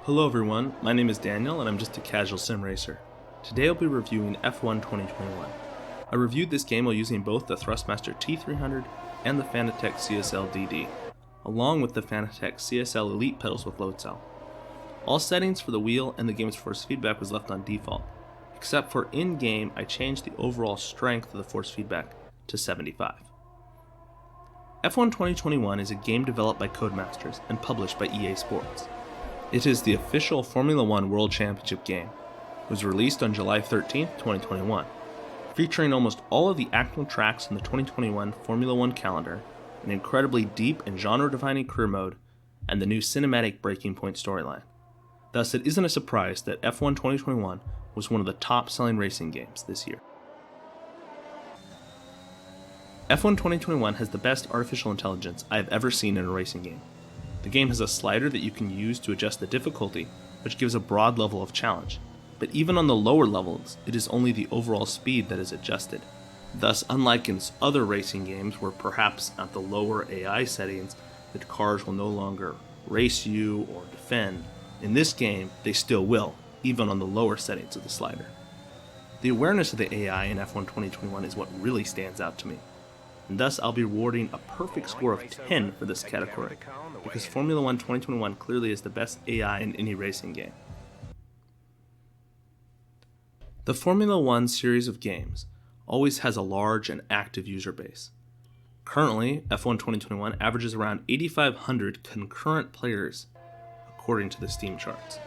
Hello everyone, my name is Daniel and I'm just a casual sim racer. Today I'll be reviewing F1 2021. I reviewed this game while using both the Thrustmaster T300 and the Fanatec CSL DD, along with the Fanatec CSL Elite pedals with load cell. All settings for the wheel and the game's force feedback was left on default, except for in-game I changed the overall strength of the force feedback to 75. F1 2021 is a game developed by Codemasters and published by EA Sports. It is the official Formula One World Championship game. It was released on July 13, 2021, featuring almost all of the actual tracks in the 2021 Formula One calendar, an incredibly deep and genre-defining career mode, and the new cinematic Breaking Point storyline. Thus, it isn't a surprise that F1 2021 was one of the top-selling racing games this year. F1 2021 has the best artificial intelligence I have ever seen in a racing game. The game has a slider that you can use to adjust the difficulty, which gives a broad level of challenge, but even on the lower levels, it is only the overall speed that is adjusted. Thus, unlike in other racing games where perhaps at the lower AI settings, the cars will no longer race you or defend, in this game, they still will, even on the lower settings of the slider. The awareness of the AI in F1 2021 is what really stands out to me, and thus I'll be awarding a perfect score of 10 for this category, because Formula One 2021 clearly is the best AI in any racing game. The Formula One series of games always has a large and active user base. Currently, F1 2021 averages around 8,500 concurrent players, according to the Steam charts.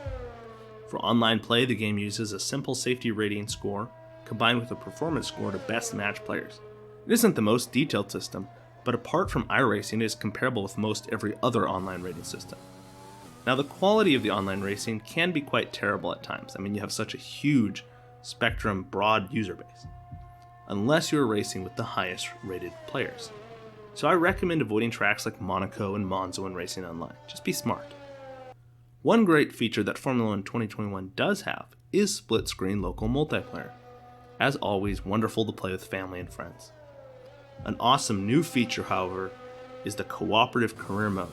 For online play, the game uses a simple safety rating score combined with a performance score to best match players. It isn't the most detailed system, but apart from iRacing, it is comparable with most every other online rating system. Now, the quality of the online racing can be quite terrible at times. You have such a huge spectrum, broad user base, unless you're racing with the highest rated players. So I recommend avoiding tracks like Monaco and Monza when racing online. Just be smart. One great feature that Formula One 2021 does have is split-screen local multiplayer. As always, wonderful to play with family and friends. An awesome new feature, however, is the cooperative career mode.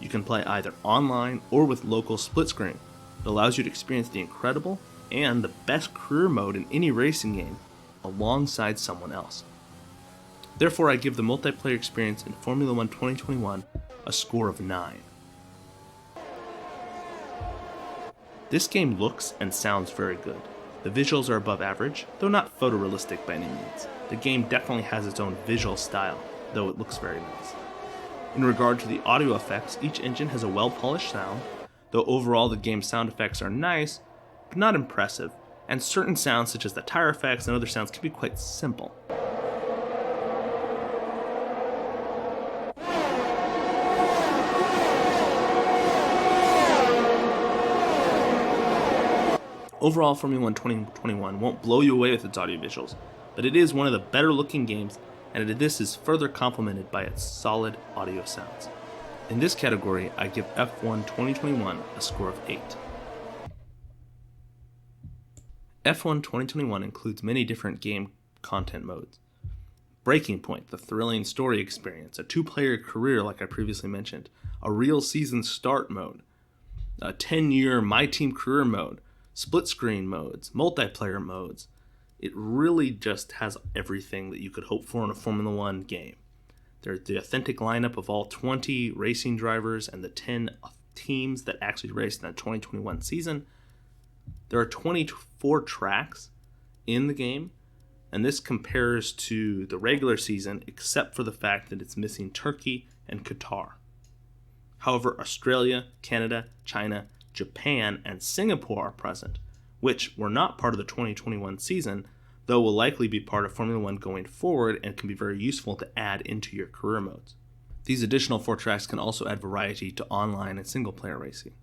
You can play either online or with local split screen. It allows you to experience the incredible and the best career mode in any racing game alongside someone else. Therefore, I give the multiplayer experience in Formula One 2021 a score of 9. This game looks and sounds very good. The visuals are above average, though not photorealistic by any means. The game definitely has its own visual style, though it looks very nice. In regard to the audio effects, each engine has a well-polished sound, though overall the game's sound effects are nice, but not impressive, and certain sounds such as the tire effects and other sounds can be quite simple. Overall, Formula One 2021 won't blow you away with its audio visuals, but it is one of the better looking games, and this is further complemented by its solid audio sounds. In this category, I give F1 2021 a score of 8. F1 2021 includes many different game content modes. Breaking Point, the thrilling story experience, a 2-player career like I previously mentioned, a real season start mode, a 10-year My Team career mode, split screen modes, multiplayer modes. It really just has everything that you could hope for in a Formula One game. There's the authentic lineup of all 20 racing drivers and the 10 teams that actually raced in the 2021 season. There are 24 tracks in the game, and this compares to the regular season except for the fact that it's missing Turkey and Qatar. However, Australia, Canada, China, Japan, and Singapore are present, which were not part of the 2021 season, though will likely be part of Formula One going forward and can be very useful to add into your career modes. These additional 4 tracks can also add variety to online and single-player racing.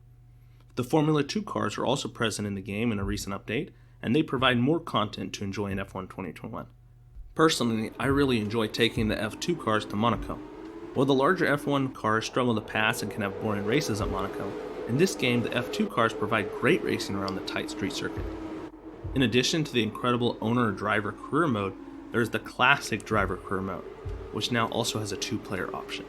The Formula 2 cars are also present in the game in a recent update, and they provide more content to enjoy in F1 2021. Personally, I really enjoy taking the F2 cars to Monaco. While the larger F1 cars struggle to pass and can have boring races at Monaco, in this game, the F2 cars provide great racing around the tight street circuit. In addition to the incredible owner-driver career mode, there is the classic driver career mode, which now also has a 2-player option.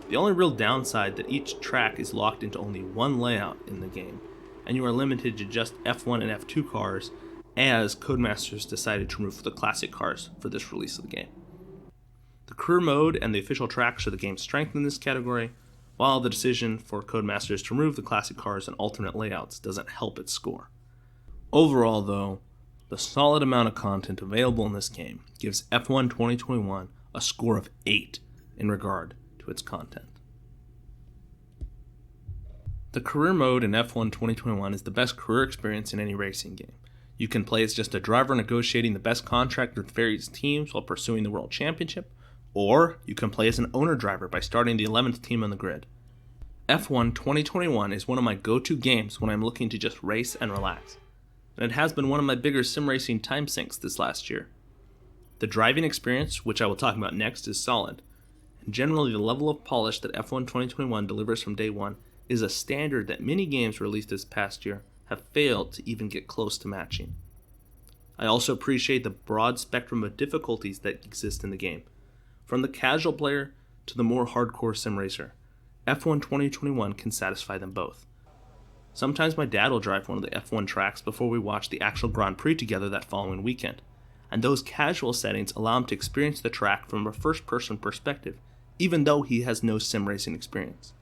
The only real downside that each track is locked into only one layout in the game, and you are limited to just F1 and F2 cars, as Codemasters decided to remove the classic cars for this release of the game. The career mode and the official tracks are the game's strength in this category, while the decision for Codemasters to remove the classic cars and alternate layouts doesn't help its score. Overall, though, the solid amount of content available in this game gives F1 2021 a score of 8 in regard to its content. The career mode in F1 2021 is the best career experience in any racing game. You can play as just a driver negotiating the best contract with various teams while pursuing the World Championship, or you can play as an owner driver by starting the 11th team on the grid. F1 2021 is one of my go-to games when I'm looking to just race and relax, and it has been one of my bigger sim racing time sinks this last year. The driving experience, which I will talk about next, is solid, and generally the level of polish that F1 2021 delivers from day one is a standard that many games released this past year have failed to even get close to matching. I also appreciate the broad spectrum of difficulties that exist in the game, from the casual player to the more hardcore sim racer. F1 2021 can satisfy them both. Sometimes my dad will drive one of the F1 tracks before we watch the actual Grand Prix together that following weekend, and those casual settings allow him to experience the track from a first-person perspective, even though he has no sim racing experience.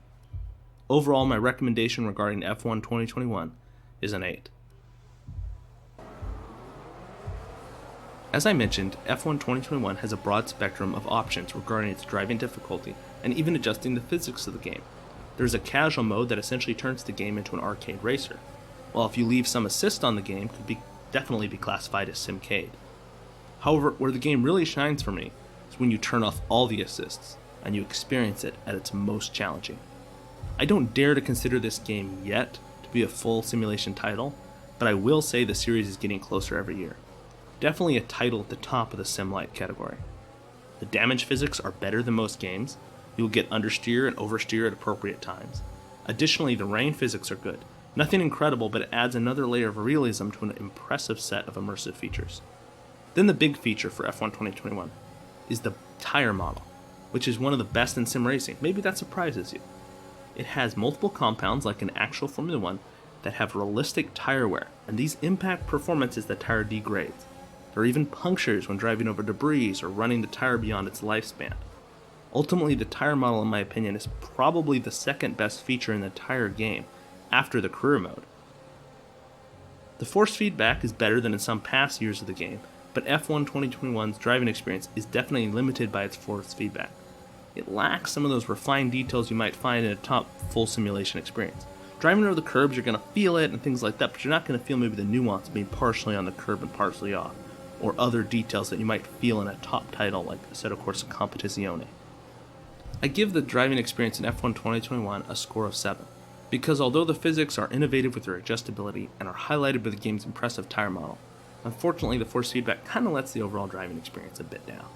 Overall, my recommendation regarding F1 2021 is an 8. As I mentioned, F1 2021 has a broad spectrum of options regarding its driving difficulty and even adjusting the physics of the game. There's a casual mode that essentially turns the game into an arcade racer, while if you leave some assist on the game, could definitely be classified as simcade. However, where the game really shines for me is when you turn off all the assists and you experience it at its most challenging. I don't dare to consider this game yet to be a full simulation title, but I will say the series is getting closer every year. Definitely a title at the top of the sim-like category. The damage physics are better than most games. You'll get understeer and oversteer at appropriate times. Additionally, the rain physics are good. Nothing incredible, but it adds another layer of realism to an impressive set of immersive features. Then the big feature for F1 2021 is the tire model, which is one of the best in sim racing. Maybe that surprises you. It has multiple compounds like an actual Formula 1 that have realistic tire wear, and these impact performance as the tire degrades. There are even punctures when driving over debris or running the tire beyond its lifespan. Ultimately, the tire model, in my opinion, is probably the second best feature in the entire game, after the career mode. The force feedback is better than in some past years of the game, but F1 2021's driving experience is definitely limited by its force feedback. It lacks some of those refined details you might find in a top full simulation experience. Driving over the curbs, you're going to feel it and things like that, but you're not going to feel maybe the nuance of being partially on the curb and partially off, or other details that you might feel in a top title like Assetto Corsa Competizione. I give the driving experience in F1 2021 a score of 7, because although the physics are innovative with their adjustability and are highlighted by the game's impressive tire model, unfortunately the force feedback kind of lets the overall driving experience a bit down.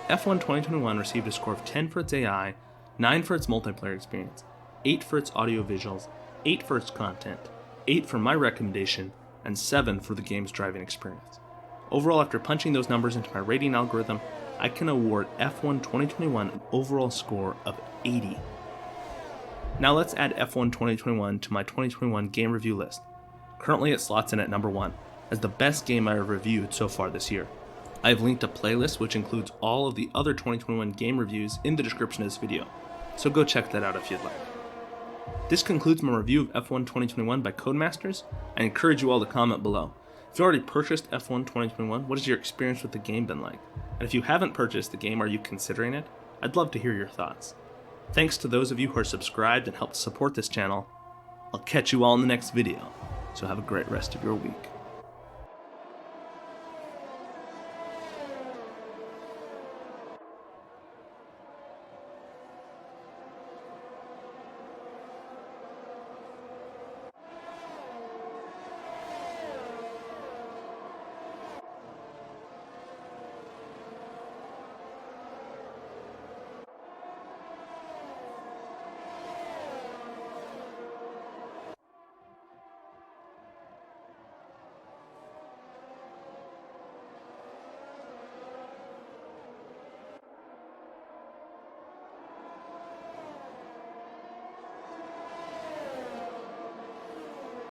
F1 2021 received a score of 10 for its AI, 9 for its multiplayer experience, 8 for its audiovisuals, 8 for its content, 8 for my recommendation, and 7 for the game's driving experience. Overall, after punching those numbers into my rating algorithm, I can award F1 2021 an overall score of 80. Now let's add F1 2021 to my 2021 game review list. Currently it slots in at number 1, as the best game I have reviewed so far this year. I have linked a playlist which includes all of the other 2021 game reviews in the description of this video, so go check that out if you'd like. This concludes my review of F1 2021 by Codemasters. I encourage you all to comment below. If you already purchased F1 2021, what has your experience with the game been like? And if you haven't purchased the game, are you considering it? I'd love to hear your thoughts. Thanks to those of you who are subscribed and helped support this channel. I'll catch you all in the next video, so have a great rest of your week.